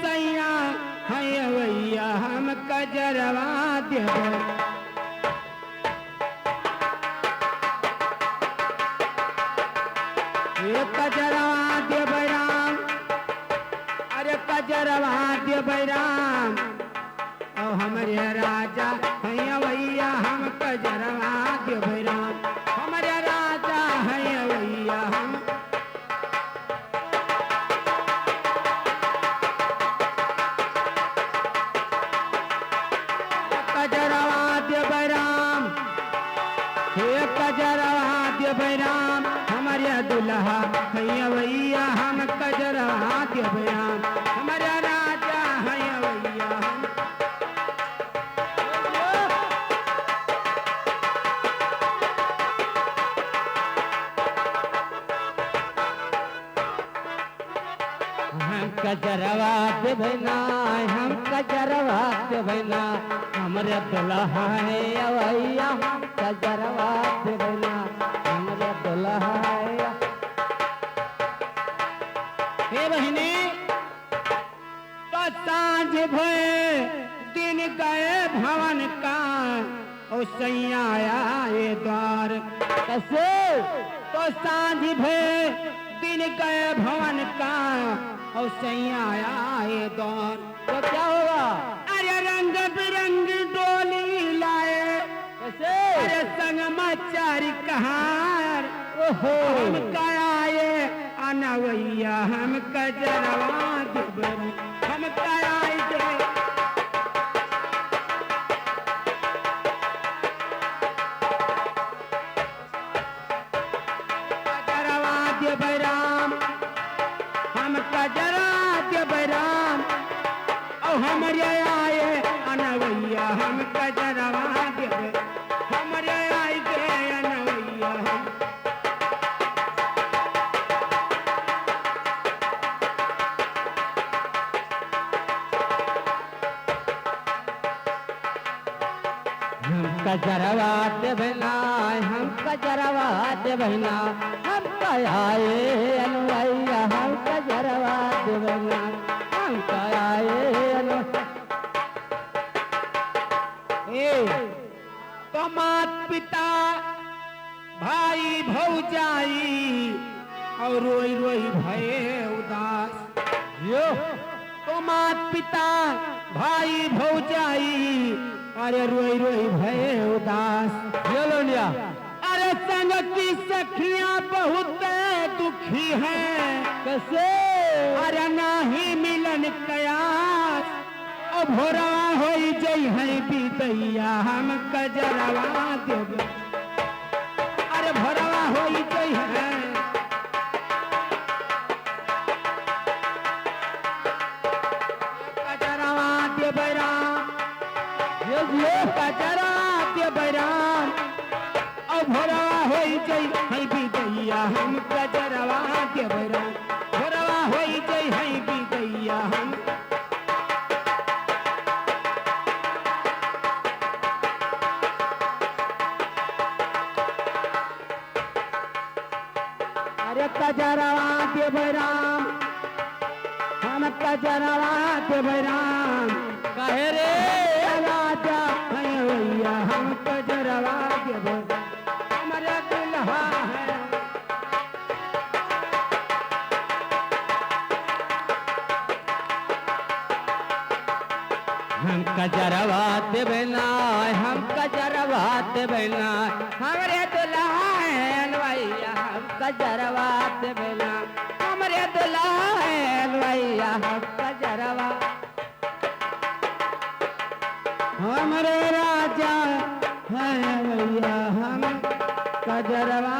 सैया है भैया हम कजरवा देव कजरवा देव राम अरे कजरवा देव राम और हमारे राजा है भैया हम कजरवा देव राम हमारे राजा है भैया हम कजरवा देव राम हे कजरवा देव राम हमारे दुल्हा है भैया हम कजरवा देव राम हमारे राजा है भैया हम कजरवा देवना हम कजरवा देवना हमरे दुल्हा है भैया हम कजरवा देवना हमरे दुल्हा है हे बहिनी तो सांझ भये दिन गए भवन का और सैया आए द्वार कैसे तो सांझ भये दिन गए भवन का और सैया आए दौर तो क्या होगा अरे रंग बिरंगी डोली लाए कैसे अरे संग मचारी कहार ओहो हम आए अनवैया हम कजरवा देव हम आए कजरवा देव राम हम कजरा देव राम और हमारे आए अनवैया हम कजरवा देव हमारे आए गे अनवैया हम कजरवा देवना हम कजरवा देवना हम आए अनवैया हम कजरवा देवना हम आए तो मात पिता भाई भौजाई और रोई रोई भये उदास यो तो मात पिता भाई भौजाई अरे रोई रोई भये उदास चलो लिया अरे संग की सखियां बहुत दुखी हैं कैसे अरे नाही मिलन कयास और भोरवा होई जई है बीतैया हम कजरवा देव अरे भोरवा होई जई है कजरवा देव राम ये कजरा देव राम और भोरवा होई जई है बीतैया हम कजरवा देव राम भोरवा होई जई है बीतैया हम अरे कजरवा देव राम हम कजरवा देव राम कहे रे राजा है भैया हम कजरवा देव हमारे दुल्हा है हम कजरवा देवना हम कजरवा देवना हमारे दुल्हा है भैया हम कजरवा देवना हमारे दुल्हा है भैया हम कजरवा हमारे राजा है भैया हम कजरवा